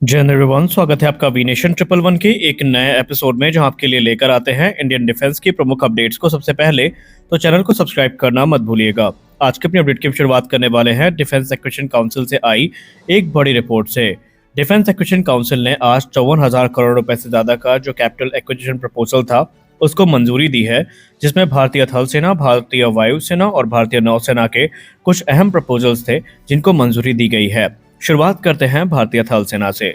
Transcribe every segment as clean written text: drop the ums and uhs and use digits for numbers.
जय हिंद एवरीवन, स्वागत है आपका वी नेशन ट्रिपल वन के एक नए एपिसोड में जहां आपके लिए लेकर आते हैं इंडियन डिफेंस की प्रमुख अपडेट्स को। सबसे पहले तो चैनल को सब्सक्राइब करना मत भूलिएगा। आज के अपनी अपडेट की शुरुआत करने वाले हैं डिफेंस एक्विजिशन काउंसिल से आई एक बड़ी रिपोर्ट से। डिफेंस एक्विजिशन काउंसिल ने आज 54,000 करोड़ रुपए से ज्यादा का जो कैपिटल एक्विजिशन प्रपोजल था उसको मंजूरी दी है, जिसमें भारतीय थल सेना, भारतीय वायुसेना और भारतीय नौसेना के कुछ अहम प्रपोजल्स थे जिनको मंजूरी दी गई है। शुरुआत करते हैं भारतीय थल सेना से।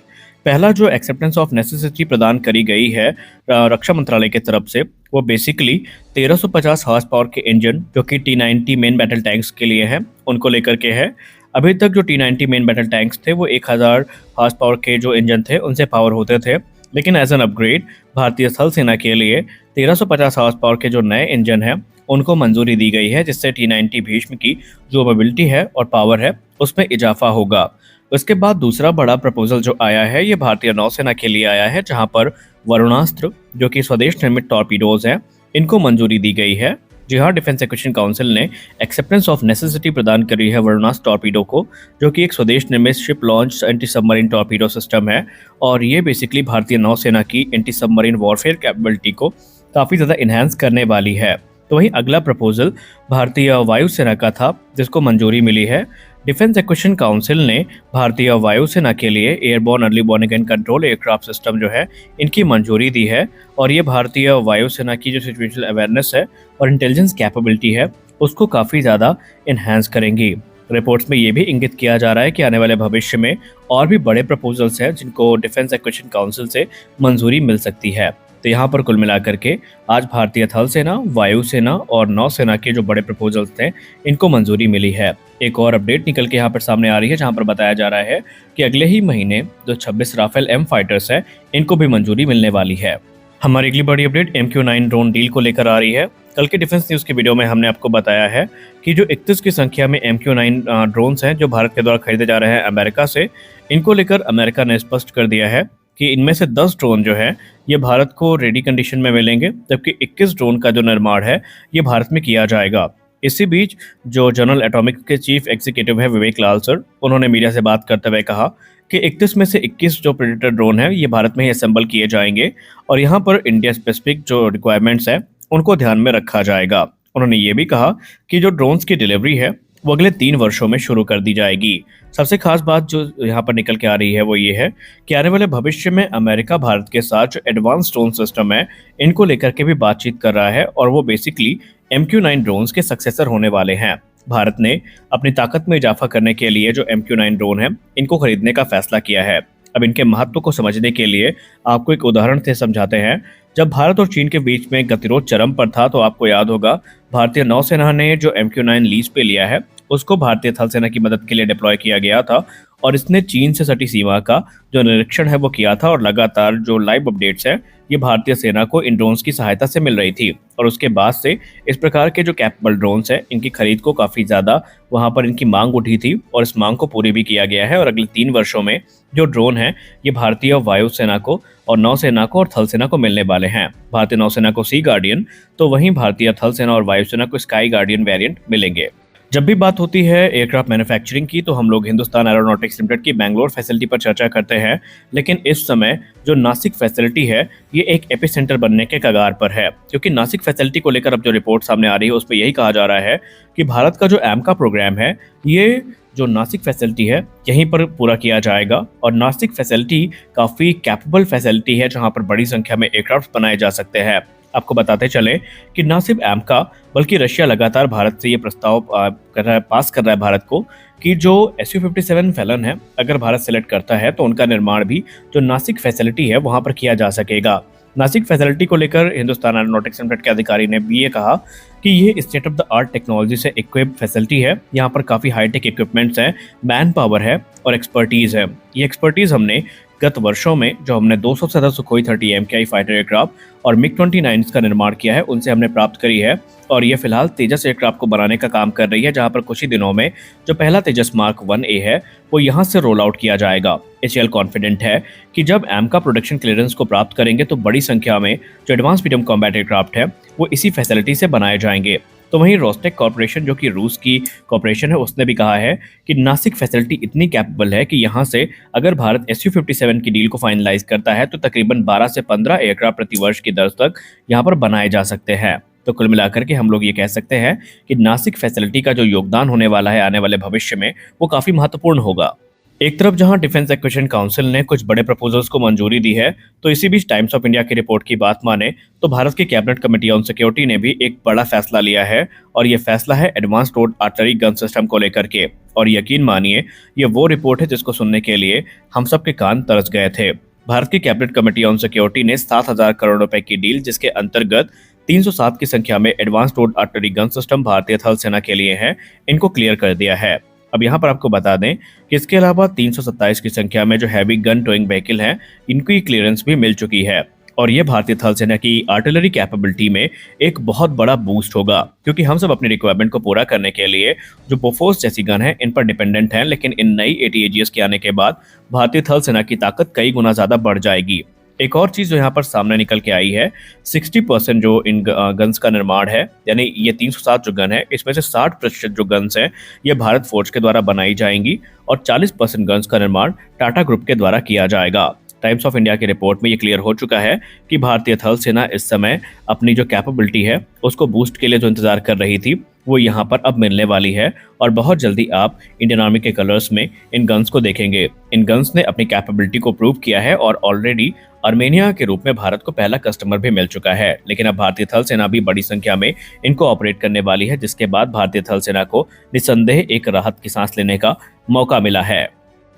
पहला जो एक्सेप्टेंस ऑफ नेसेसिटी प्रदान करी गई है रक्षा मंत्रालय की तरफ से, वो बेसिकली 1350 हॉर्स पावर के इंजन जो कि T90 मेन बैटल टैंक्स के लिए हैं उनको लेकर के है। अभी तक जो T90 मेन बैटल टैंक्स थे वो 1000 हॉर्स पावर के जो इंजन थे उनसे पावर होते थे, लेकिन एज एन अपग्रेड भारतीय थल सेना के लिए 1350 हॉर्स पावर के जो नए इंजन हैं उनको मंजूरी दी गई है, जिससे T90 भीष्म की जो मोबिलिटी है और पावर है उसमें इजाफा होगा। उसके बाद दूसरा बड़ा प्रपोजल जो आया है ये भारतीय नौसेना के लिए आया है, जहां पर वरुणास्त्र जो कि स्वदेश निर्मित टॉर्पीडोज हैं इनको मंजूरी दी गई है। जी हाँ, डिफेंस एक्विजिशन काउंसिल ने एक्सेप्टेंस ऑफ नेसेसिटी प्रदान करी है वरुणास्त्र टॉर्पीडो को, जो कि एक स्वदेश निर्मित ship launch anti submarine torpedo system है और ये बेसिकली भारतीय नौसेना की एंटी सबमरीन वॉरफेयर कैपेबिलिटी को काफ़ी ज़्यादा इन्हांस करने वाली है। तो वहीं अगला प्रपोजल भारतीय वायुसेना का था जिसको मंजूरी मिली है। डिफेंस एक्विजिशन काउंसिल ने भारतीय वायुसेना के लिए airborne early warning and control aircraft system जो है इनकी मंजूरी दी है और ये भारतीय वायुसेना की जो सिचुएशनल अवेयरनेस है और इंटेलिजेंस कैपेबिलिटी है उसको काफ़ी ज़्यादा इन्हांस करेंगी। रिपोर्ट्स में ये भी इंगित किया जा रहा है कि आने वाले भविष्य में और भी बड़े प्रपोजल्स हैं जिनको डिफेंस एक्विजिशन काउंसिल से मंजूरी मिल सकती है। तो यहाँ पर कुल मिलाकर के आज भारतीय थल सेना, वायुसेना और नौसेना के जो बड़े प्रपोजल्स थे इनको मंजूरी मिली है। एक और अपडेट निकल के यहाँ पर सामने आ रही है, जहाँ पर बताया जा रहा है कि अगले ही महीने जो 26 राफेल एम फाइटर्स है इनको भी मंजूरी मिलने वाली है। हमारी अगली बड़ी अपडेट MQ-9 ड्रोन डील को लेकर आ रही है। कल के डिफेंस न्यूज की वीडियो में हमने आपको बताया है कि जो 31 की संख्या में MQ-9 ड्रोन्स हैं जो भारत के द्वारा खरीदे जा रहे हैं अमेरिका से, इनको लेकर अमेरिका ने स्पष्ट कर दिया है कि इनमें से 10 ड्रोन जो है ये भारत को रेडी कंडीशन में मिलेंगे, जबकि 21 ड्रोन का जो निर्माण है ये भारत में किया जाएगा। इसी बीच जो जनरल एटॉमिक के चीफ एग्जीक्यूटिव है विवेक लाल सर, उन्होंने मीडिया से बात करते हुए कहा कि 31 में से 21 जो प्रेडेटर ड्रोन है ये भारत में ही असेंबल किए जाएंगे और यहाँ पर इंडिया स्पेसिफिक जो रिक्वायरमेंट्स है उनको ध्यान में रखा जाएगा। उन्होंने ये भी कहा कि जो ड्रोन्स की डिलीवरी है वो अगले 3 वर्षों में शुरू कर दी जाएगी। सबसे खास बात जो यहाँ पर निकल के आ रही है वो ये है कि आने वाले भविष्य में अमेरिका भारत के साथ जो एडवांस ड्रोन सिस्टम है इनको लेकर के भी बातचीत कर रहा है और वो बेसिकली MQ-9 ड्रोन्स के सक्सेसर होने वाले हैं। भारत ने अपनी ताकत में इजाफा करने के लिए जो MQ-9 ड्रोन है इनको खरीदने का फैसला किया है। अब इनके महत्व को समझने के लिए आपको एक उदाहरण से समझाते हैं। जब भारत और चीन के बीच में गतिरोध चरम पर था तो आपको याद होगा भारतीय नौसेना ने जो MQ-9 लीज पे लिया है उसको भारतीय थल सेना की मदद के लिए डिप्लॉय किया गया था और इसने चीन से सटी सीमा का जो निरीक्षण है वो किया था और लगातार जो लाइव अपडेट्स है ये भारतीय सेना को इन ड्रोन्स की सहायता से मिल रही थी और उसके बाद से इस प्रकार के जो कैपेबल ड्रोन्स है इनकी खरीद को काफ़ी ज़्यादा वहाँ पर इनकी मांग उठी थी और इस मांग को पूरी भी किया गया है और अगले 3 वर्षों में जो ड्रोन है ये भारतीय वायुसेना को और नौसेना को और थल सेना को मिलने वाले हैं। भारतीय नौसेना को सी गार्डियन तो वहीं भारतीय थल सेना और वायुसेना को स्काई गार्डियन वेरिएंट मिलेंगे। जब भी बात होती है एयरक्राफ्ट मैन्युफैक्चरिंग की तो हम लोग हिंदुस्तान एरोनॉटिक्स लिमिटेड की बेंगलोर फैसिलिटी पर चर्चा करते हैं, लेकिन इस समय जो नासिक फैसिलिटी है ये एक एपिसेंटर बनने के कगार पर है, क्योंकि नासिक फैसिलिटी को लेकर अब जो रिपोर्ट सामने आ रही है उस पर यही कहा जा रहा है कि भारत का जो एमका प्रोग्राम है ये जो नासिक फैसिलिटी है यहीं पर पूरा किया जाएगा और नासिक फैसिलिटी काफ़ी कैपेबल फैसिलिटी है जहां पर बड़ी संख्या में एयरक्राफ्ट बनाए जा सकते हैं। आपको बताते चले कि न सिर्फ एमका बल्कि रशिया लगातार भारत से ये प्रस्ताव पास कर रहा है भारत को कि जो Su-57 फैलन है अगर भारत सेलेक्ट करता है तो उनका निर्माण भी जो नासिक फैसिलिटी है वहां पर किया जा सकेगा। नासिक फैसिलिटी को लेकर हिंदुस्तान एरोनॉटिक्स लिमिटेड के अधिकारी ने भी ये कहा कि ये state of the art technology से इक्विप्ड फैसिलिटी है, यहाँ पर काफ़ी हाईटेक इक्विपमेंट्स हैं, मैन पावर है और एक्सपर्टीज़ है। ये एक्सपर्टीज़ हमने गत वर्षों में जो हमने 200 से ज़्यादा सुखोई 30 MKI फाइटर एयरक्राफ्ट और MiG-29 का निर्माण किया है उनसे हमने प्राप्त करी है और ये फिलहाल तेजस एयरक्राफ्ट को बनाने का काम कर रही है, जहां पर कुछ ही दिनों में जो पहला तेजस मार्क 1A है वो यहां से रोल आउट किया जाएगा। HAL कॉन्फिडेंट है कि जब एमका प्रोडक्शन क्लियरेंस को प्राप्त करेंगे तो बड़ी संख्या में जो एडवांस मीडियम कॉम्बैट एयरक्राफ्ट है वो इसी फैसिलिटी से बनाए जाएंगे। तो वहीं रोस्टेक कॉर्पोरेशन, जो कि रूस की कॉर्पोरेशन है, उसने भी कहा है कि नासिक फैसिलिटी इतनी कैपेबल है कि यहाँ से अगर भारत SU-57 की डील को फाइनलाइज करता है तो तकरीबन 12 से 15 एयरक्राफ्ट प्रति वर्ष की दर तक यहाँ पर बनाए जा सकते हैं। तो कुल मिलाकर के हम लोग ये कह सकते हैं कि नासिक फैसिलिटी का जो योगदान होने वाला है आने वाले भविष्य में, वो काफी महत्वपूर्ण होगा। एक तरफ जहां डिफेंस एक्विजिशन काउंसिल ने कुछ बड़े प्रपोजल्स को मंजूरी दी है, तो इसी बीच टाइम्स ऑफ इंडिया की रिपोर्ट की बात माने तो भारत की कैबिनेट कमेटी ऑन सिक्योरिटी ने भी एक बड़ा फैसला लिया है, और ये फैसला है advance road artillery gun system को लेकर के। और यकीन मानिए, ये वो रिपोर्ट है जिसको सुनने के लिए हम सब के कान तरस गए थे। भारत की कैबिनेट कमेटी ऑन सिक्योरिटी ने 7,000 करोड़ रुपए की डील, जिसके अंतर्गत 307 की संख्या में advance road artillery gun system भारतीय थल सेना के लिए हैं, इनको क्लियर कर दिया है। अब यहाँ पर आपको बता दें कि इसके अलावा 327 की संख्या में जो हैवी गन टोइंग व्हीकल हैं, इनकी क्लियरेंस भी मिल चुकी है। और ये भारतीय थल सेना की आर्टिलरी कैपेबिलिटी में एक बहुत बड़ा बूस्ट होगा, क्योंकि हम सब अपनी रिक्वायरमेंट को पूरा करने के लिए जो बोफोर्स जैसी गन है, इन पर डिपेंडेंट हैं, लेकिन इन नई ATAGS के आने के बाद भारतीय थल सेना की ताकत कई गुना ज्यादा बढ़ जाएगी। एक और चीज जो यहाँ पर सामने निकल के आई है, 60% जो इन गन्स का निर्माण है, यानी ये 307 जो गन है, इसमें से 60% जो गन्स हैं ये भारत फोर्ज के द्वारा बनाई जाएंगी, और 40% गन्स का निर्माण टाटा ग्रुप के द्वारा किया जाएगा। टाइम्स ऑफ इंडिया की रिपोर्ट में ये क्लियर हो चुका है कि भारतीय थल सेना इस समय अपनी जो कैपेबिलिटी है उसको बूस्ट के लिए जो इंतजार कर रही थी, वो यहाँ पर अब मिलने वाली है, और बहुत जल्दी आप इंडियन आर्मी के कलर्स में इन गन्स को देखेंगे। इन गन्स ने अपनी कैपेबिलिटी को प्रूव किया है, और ऑलरेडी आर्मेनिया के रूप में भारत को पहला कस्टमर भी मिल चुका है। लेकिन अब भारतीय थल सेना भी बड़ी संख्या में इनको ऑपरेट करने वाली है, जिसके बाद भारतीय थल सेना को निस्संदेह एक राहत की सांस लेने का मौका मिला है।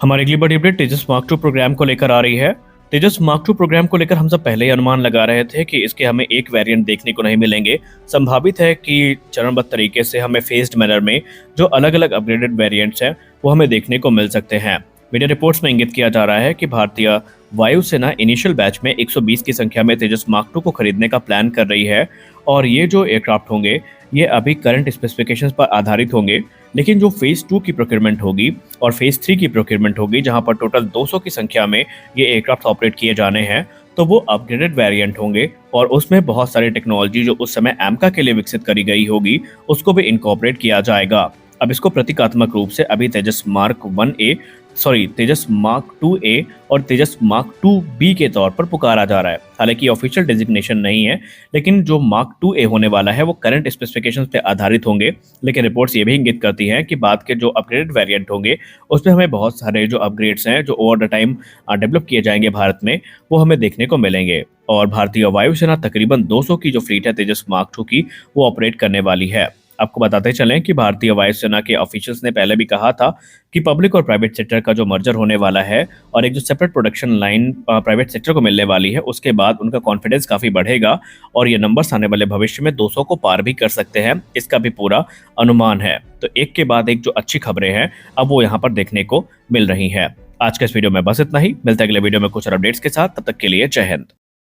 हमारी अगली बड़ी अपडेट तेजस मार्क 2 प्रोग्राम को लेकर आ रही है। तेजस मार्क 2 प्रोग्राम को लेकर हम सब पहले ही अनुमान लगा रहे थे कि इसके हमें एक वेरिएंट देखने को नहीं मिलेंगे। संभावित है कि चरणबद्ध तरीके से हमें फेज्ड मैनर में जो अलग अलग अपग्रेडेड वेरिएंट्स हैं वो हमें देखने को मिल सकते हैं। मीडिया रिपोर्ट्स में इंगित किया जा रहा है कि भारतीय वायुसेना इनिशियल बैच में 120 की संख्या में तेजस मार्क 2 को खरीदने का प्लान कर रही है, और ये जो एयरक्राफ्ट होंगे ये अभी करंट स्पेसिफिकेशंस पर आधारित होंगे। लेकिन जो फेज 2 की प्रोक्योरमेंट होगी और फेज 3 की प्रोक्योरमेंट होगी, जहां पर टोटल 200 की संख्या में ये एयरक्राफ्ट ऑपरेट किए जाने हैं, तो वो अपग्रेडेड वेरिएंट होंगे, और उसमें बहुत सारी टेक्नोलॉजी जो उस समय एमका के लिए विकसित करी गई होगी उसको भी इनकॉर्पोरेट किया जाएगा। अब इसको प्रतीकात्मक रूप से अभी तेजस मार्क 2A और तेजस मार्क 2B के तौर पर पुकारा जा रहा है। हालांकि ऑफिशियल डेजिग्नेशन नहीं है, लेकिन जो मार्क 2A होने वाला है वो करंट स्पेसिफिकेशंस पे आधारित होंगे। लेकिन रिपोर्ट्स ये भी इंगित करती हैं कि बाद के जो अपग्रेडेड वेरिएंट होंगे उसमें हमें बहुत सारे जो अपग्रेड्स हैं जो ओवर द टाइम डेवलप किए जाएंगे भारत में, वो हमें देखने को मिलेंगे। और भारतीय वायुसेना तकरीबन 200 की जो फ्लीट है तेजस मार्क 2 की, वो ऑपरेट करने वाली है। आपको बताते चलें कि भारतीय वायुसेना के ऑफिशियल्स ने पहले भी कहा था कि पब्लिक और प्राइवेट सेक्टर का जो मर्जर होने वाला है और एक जो separate production line private sector को मिलने वाली है, उसके बाद उनका कॉन्फिडेंस काफ़ी बढ़ेगा, और ये नंबर्स आने वाले भविष्य में 200 को पार भी कर सकते हैं, इसका भी पूरा अनुमान है। तो एक के बाद एक जो अच्छी खबरें हैं अब वो यहाँ पर देखने को मिल रही हैं। आज के इस वीडियो में बस इतना ही। मिलते हैं अगले वीडियो में कुछ और अपडेट्स के साथ। तब तक के लिए जय हिंद।